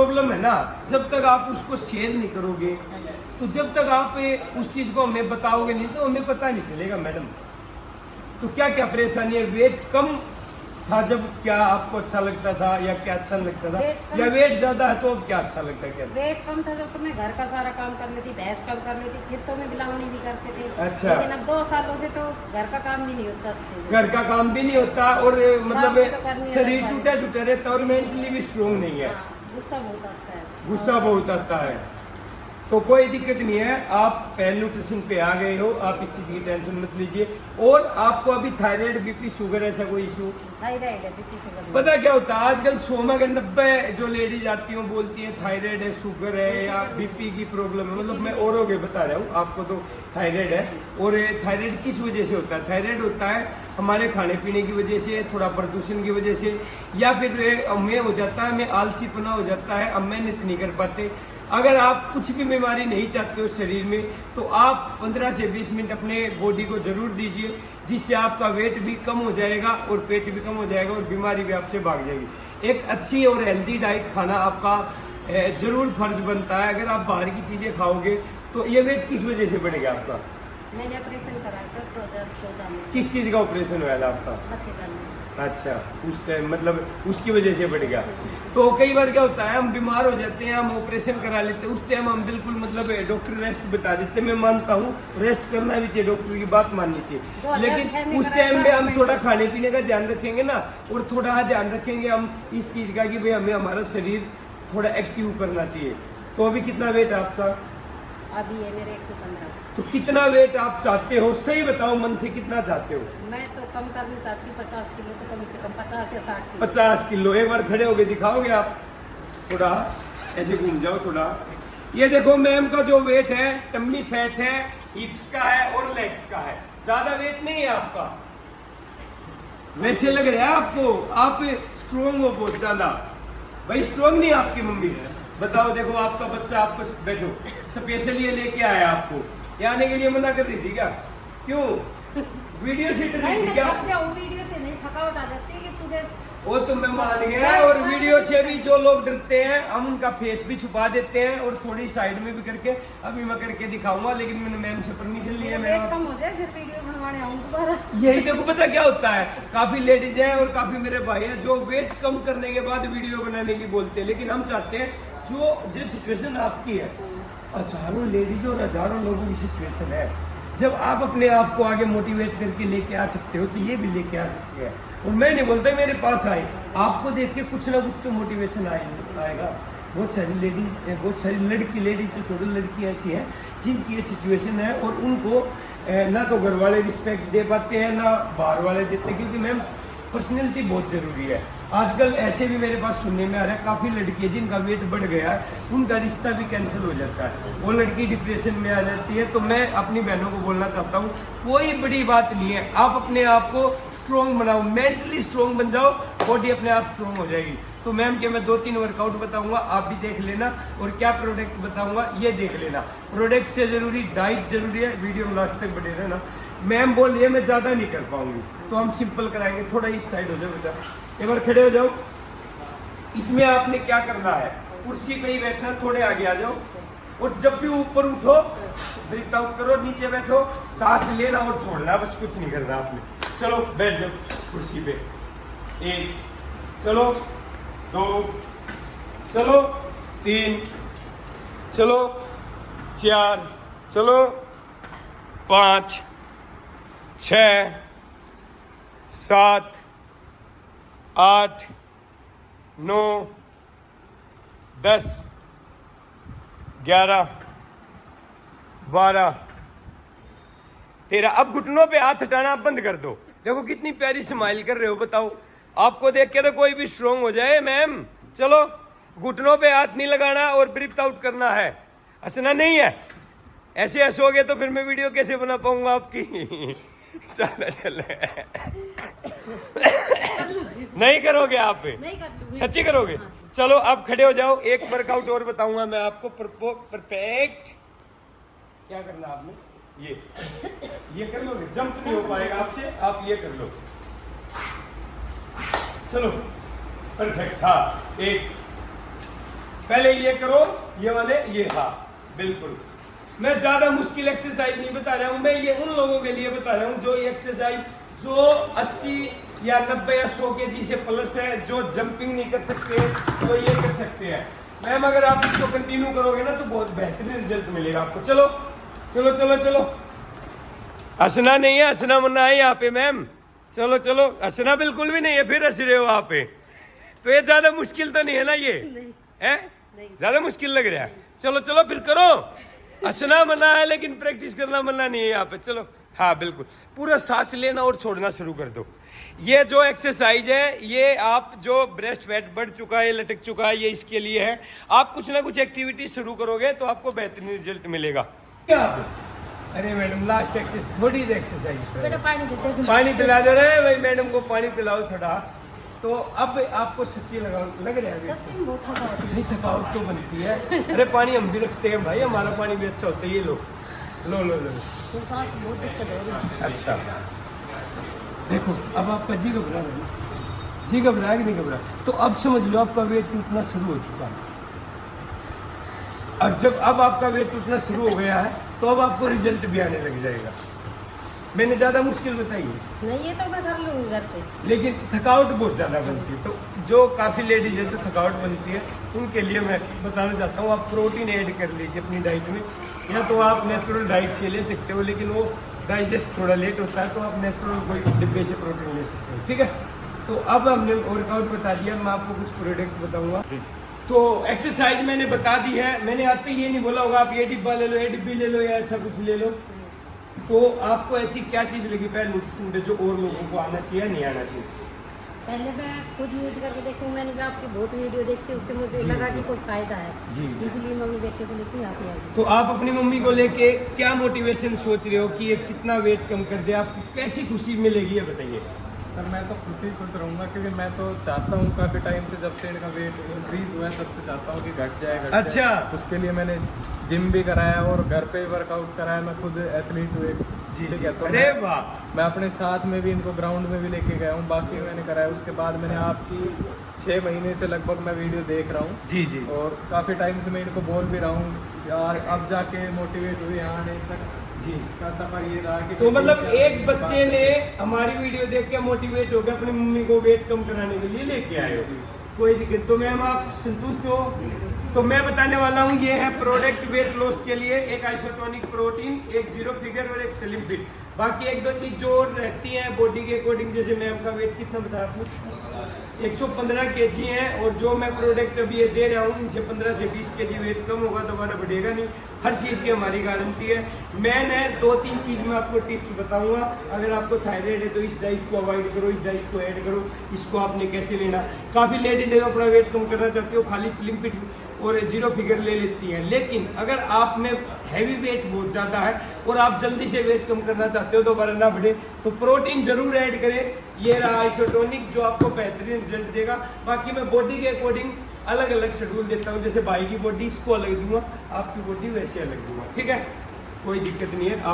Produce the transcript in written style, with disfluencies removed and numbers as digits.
Problem है ना, जब तक आप उसको शेयर नहीं करोगे, तो जब तक आप उस चीज को हमें बताओगे नहीं तो हमें पता नहीं चलेगा मैडम। तो क्या क्या परेशानी है? वेट कम था जब क्या आपको अच्छा लगता था या क्या अच्छा लगता था, या वेट ज्यादा है तो अब क्या अच्छा लगता है? क्या वेट कम था जब तो मैं घर का सारा काम कर लेती, भैंस काम कर लेती, खेतों में बिलावनी भी करते थे। अच्छा। लेकिन अब 2 सालों से तो घर का काम भी नहीं होता अच्छे से। घर का काम भी नहीं होता और मतलब तो शरीर टूटा टूटा रहता है और मेंटली भी स्ट्रोंग नहीं है। गुस्सा बहुत आता है। गुस्सा बहुत आता है। तो कोई दिक्कत नहीं है, आप पहले न्यूट्रिशन पे आ गए हो, आप इस चीज़ की टेंशन मत लीजिए। और आपको अभी थायराइड, बीपी, शुगर ऐसा कोई इशू? थायराइड है, बीपी, शुगर। पता क्या होता है आजकल 100 में 90 जो लेडीज आती हैं बोलती हैं थायराइड है, शुगर है या बीपी की प्रॉब्लम है। मतलब मैं औरों के बता रहा हूँ, आपको तो थायराइड है। और थायराइड किस वजह से होता है? थायराइड होता है हमारे खाने पीने की वजह से, थोड़ा प्रदूषण की वजह से, या फिर हमें हो जाता है, हमें आलसीपना हो जाता है, हम मेहनत नहीं कर पाते। अगर आप कुछ भी बीमारी नहीं चाहते हो शरीर में, तो आप 15 से 20 मिनट अपने बॉडी को जरूर दीजिए, जिससे आपका वेट भी कम हो जाएगा और पेट भी कम हो जाएगा और बीमारी भी आपसे भाग जाएगी। एक अच्छी और हेल्दी डाइट खाना आपका जरूर फर्ज बनता है। अगर आप बाहर की चीजें खाओगे तो ये वेट किस वजह से बढ़ेगा आपका? मैंने ऑपरेशन कराया था 2014 में। किस चीज का ऑपरेशन हुआ था आपका? बच्चेदानी में। अच्छा, उस टाइम मतलब उसकी वजह से बढ़ गया। तो कई बार क्या होता है, हम बीमार हो जाते हैं, हम ऑपरेशन करा लेते हैं, उस टाइम हम बिल्कुल मतलब डॉक्टर रेस्ट बता देते हैं। मैं मानता हूँ रेस्ट करना भी चाहिए, डॉक्टर की बात माननी चाहिए, लेकिन उस टाइम में हम थोड़ा खाने पीने का ध्यान रखेंगे ना, और थोड़ा ध्यान रखेंगे हम इस चीज का कि भाई हमें हमारा शरीर थोड़ा एक्टिव करना चाहिए। तो अभी कितना वेट है आपका? अभी है मेरे 115। तो कितना वेट आप चाहते हो? सही बताओ, मन से कितना चाहते हो? मैं तो कम करना चाहती हूँ 50 किलो, तो कम से कम 50 या 60 किलो। 50 किलो। एक बार खड़े होके दिखाओगे आप? थोड़ा ऐसे घूम जाओ थोड़ा। ये देखो मैम का जो वेट है, टम्मी फैट है, हिप्स का है और लेग्स का है, ज्यादा वेट नहीं है आपका। वैसे लग रहा है आपको आप स्ट्रोंग हो बहुत ज्यादा। भाई स्ट्रोंग नहीं आपकी मम्मी? बताओ, देखो आपका बच्चा, आपको बैठो, स्पेशल ये लेके आया आपको, ये आने के लिए मना कर रही थी क्या? क्यों? वीडियो से डर रही थी क्या? वीडियो से नहीं, थकावट आ जाती है कि सुबह। वो तो मैं मान गया, और वीडियो से भी जो लोग डरते हैं हम उनका फेस भी छुपा देते हैं और थोड़ी साइड में भी करके, अभी मैं करके दिखाऊंगा, लेकिन मैंने मैम से परमिशन लिया। मैं कम हो जाए फिर वीडियो बनवाने आऊं दोबारा। यही देखो, पता क्या होता है, काफी लेडीज हैं और काफी मेरे भाई हैं जो वेट कम करने के बाद वीडियो बनाने की बोलते हैं, लेकिन हम चाहते हैं जो सिचुएशन आपकी है, हजारों लेडीज और हजारों लोगों की सिचुएशन है, जब आप अपने आप को आगे मोटिवेट करके लेके आ सकते हो तो ये भी लेके आ सकते हैं। और मैं नहीं बोलता मेरे पास आए, आपको देख के कुछ ना कुछ तो मोटिवेशन आएगा। बहुत सारी लेडीज, बहुत सारी लेडीज तो छोटी लड़की ऐसी हैं जिनकी ये सिचुएशन है, और उनको ना तो घर वाले रिस्पेक्ट दे पाते हैं ना बाहर वाले देते हैं, क्योंकि मैम पर्सनैलिटी बहुत ज़रूरी है। आजकल ऐसे भी मेरे पास सुनने में आ रहा है, काफ़ी लड़कियां जिनका वेट बढ़ गया है उनका रिश्ता भी कैंसिल हो जाता है, वो लड़की डिप्रेशन में आ जाती है। तो मैं अपनी बहनों को बोलना चाहता हूँ, कोई बड़ी बात नहीं है, आप अपने आप को स्ट्रॉन्ग बनाओ, मेंटली स्ट्रॉन्ग बन जाओ, बॉडी अपने आप स्ट्रॉन्ग हो जाएगी। तो मैम के मैं 2-3 वर्कआउट बताऊंगा, आप भी देख लेना, और क्या प्रोडक्ट बताऊंगा ये देख लेना। प्रोडक्ट से जरूरी डाइट जरूरी है। वीडियो में लास्ट तक बने रहना। मैम बोल रही है मैं ज़्यादा नहीं कर पाऊंगी, तो हम सिंपल कराएंगे। थोड़ा इस साइड हो जाओ बेटा, एक बार खड़े हो जाओ। इसमें आपने क्या करना है, कुर्सी पे ही बैठना, थोड़े आगे आ जाओ, और जब भी ऊपर उठो ब्रीथ आउट करो, नीचे बैठो, सांस लेना और छोड़ना, बस कुछ नहीं करना आपने। चलो बैठ जाओ कुर्सी पे। 1, चलो 2, चलो 3, चलो 4, चलो 5, 6, 7, 8, 9, 10, 11, 12, 13। अब घुटनों पे हाथ हटाना बंद कर दो। देखो कितनी प्यारी स्माइल कर रहे हो, बताओ आपको देख के तो कोई भी स्ट्रोंग हो जाए मैम। चलो घुटनों पे हाथ नहीं लगाना और ब्रीथ आउट करना है, हंसना नहीं है। ऐसे हंसोगे तो फिर मैं वीडियो कैसे बना पाऊंगा आपकी। चलो नहीं करोगे आप? सच्ची करोगे? चलो आप खड़े हो जाओ, एक वर्कआउट और बताऊंगा मैं आपको परफेक्ट। क्या करना आपने, ये कर लोगे, जंप नहीं हो पाएगा आपसे, आप ये कर लो। चलो परफेक्ट। हाँ 1, पहले ये करो, ये वाले, ये, हाँ बिल्कुल। मैं ज्यादा मुश्किल एक्सरसाइज नहीं बता रहा हूँ, मैं ये उन लोगों के लिए बता रहा हूँ जो ये एक्सरसाइज जो 80 या 90 या 100 kg से प्लस है, जो जंपिंग नहीं कर सकते तो ये कर सकते हैं। मैम अगर आप इसको कंटिन्यू करोगे ना तो बहुत बेहतरीन रिजल्ट मिलेगा आपको। चलो चलो चलो चलो, हंसना नहीं है, हंसना मना है यहाँ पे मैम। चलो चलो, हंसना बिल्कुल भी नहीं है, फिर हंस रहे हो वहाँ पे। तो ये ज्यादा मुश्किल तो नहीं है ना, ये है ज्यादा मुश्किल लग रहा है। चलो चलो फिर करो, हंसना मना है लेकिन प्रैक्टिस करना मना नहीं है यहाँ पे। चलो हाँ बिल्कुल, पूरा सांस लेना और छोड़ना शुरू कर दो। ये जो एक्सरसाइज है ये आप जो ब्रेस्ट फैट बढ़ चुका है, लटक चुका है, ये इसके लिए है। आप कुछ ना कुछ एक्टिविटी शुरू करोगे तो आपको बेहतरीन रिजल्ट मिलेगा। क्या अरे मैडम लास्ट एक्सरसाइज, थोड़ी एक्सरसाइज, बेटा पानी पिला दे रहे भाई, मैडम को पानी पिलाओ थोड़ा। तो अब आपको सच्ची लग रहा है सच्ची में बहुत थकावट है। नहीं थकावट तो बनती है, अरे पानी हम भी रखते हैं भाई, हमारा पानी भी अच्छा होता है। ये लो लो लो लो, तो सांस बहुत दिक्कत हो रही है। अच्छा देखो अब आपका जी घबरा रहा है ना, जी घबरा है कि नहीं घबरा, तो अब समझ लो आपका वेट टूटना शुरू हो चुका है। और जब अब आपका वेट टूटना शुरू हो गया है तो अब आपको रिजल्ट भी आने लग जाएगा। मैंने ज़्यादा मुश्किल बताई है नहीं, ये तो मैं कर लूँगी घर पे, लेकिन थकावट बहुत ज़्यादा बनती है। तो जो काफ़ी लेडीज है तो थकावट बनती है, उनके लिए मैं बताना चाहता हूँ आप प्रोटीन ऐड कर लीजिए अपनी डाइट में, या तो आप नेचुरल डाइट से ले सकते हो, लेकिन वो डाइजेस्ट थोड़ा लेट होता है, तो आप नेचुरल कोई डिब्बे से प्रोटीन ले सकते हो। ठीक है, तो अब हमने वर्कआउट बता दिया, मैं आपको कुछ प्रोडक्ट बताऊँगा। तो एक्सरसाइज मैंने बता दी है, मैंने आते ही ये नहीं बोला होगा आप ये डिब्बा ले लो, ये डिब्बी ले लो, या ऐसा कुछ ले लो। तो आपको ऐसी क्या चीज़ लगी पहले न्यूट्रिशन पे जो और लोगों को आना चाहिए नहीं आना चाहिए? पहले मैं खुद यूज करके देखूँ, मैंने भी आपकी बहुत वीडियो देखी, उससे मुझे लगा कि कोई फायदा है, इसलिए मम्मी बेटे को लेके आती है। तो आप अपनी मम्मी को लेके क्या मोटिवेशन सोच रहे हो कि ये कितना वेट कम कर दे, आपको कैसी खुशी मिलेगी ये बताइए। सर मैं तो खुश रहूँगा, क्योंकि मैं तो चाहता हूँ काफ़ी टाइम से, जब से इनका वेट इंक्रीज हुआ है तब से चाहता हूँ कि घट जाए। अच्छा, उसके लिए मैंने जिम भी कराया और घर पे वर्कआउट कराया। मैं खुद एथलीट हूँ एक, ठीक है, तो अरे वाह, मैं अपने साथ में भी इनको ग्राउंड में भी लेके गया हूँ, बाकी मैंने कराया। उसके बाद मैंने आपकी 6 महीने से लगभग मैं वीडियो देख रहा हूँ जी जी, और काफ़ी टाइम से मैं इनको बोल भी रहा हूँ यार, अब जाके मोटिवेट हुई यहाँ आने तक जी का सफर ये रहा कि तो मतलब एक बच्चे ने हमारी वीडियो देख के मोटिवेट हो गया, अपनी मम्मी को वेट कम कराने के लिए लेके आए हो, कोई दिक्कत। तो मैम आप संतुष्ट हो? तो मैं बताने वाला हूँ, ये है प्रोडक्ट वेट लॉस के लिए, एक आइसोटोनिक प्रोटीन, एक जीरो फिगर और एक स्लिम फिट। बाकी एक दो चीज जो रहती है बॉडी के अकॉर्डिंग, जैसे मैम का वेट कितना बताया आपने, 115 kg है, और जो मैं प्रोडक्ट अभी ये दे रहा हूँ इनसे 15 से 20 kg वेट कम होगा, दोबारा बढ़ेगा नहीं। हर चीज़ की हमारी गारंटी है। मैंने 2-3 चीज़ में आपको टिप्स बताऊंगा। अगर आपको थायराइड है तो इस डाइट को अवॉइड करो, इस डाइट को ऐड करो, इसको आपने कैसे लेना। काफ़ी लेडीज है अपना वेट कम करना चाहती हो, खाली स्लिम फिट और जीरो फिगर ले लेती हैं, लेकिन अगर आप में हैवी वेट बहुत ज़्यादा है और आप जल्दी से वेट कम करना चाहते हो, दोबारा ना बढ़े, तो प्रोटीन जरूर ऐड करें। ये रहा आइसोटोनिक जो आपको बेहतरीन रिजल्ट देगा। बाकी मैं बॉडी के अकॉर्डिंग अलग अलग शेड्यूल देता हूँ, जैसे भाई की बॉडी इसको अलग दूंगा, आपकी बॉडी वैसे अलग दूंगा, ठीक है, कोई दिक्कत नहीं है।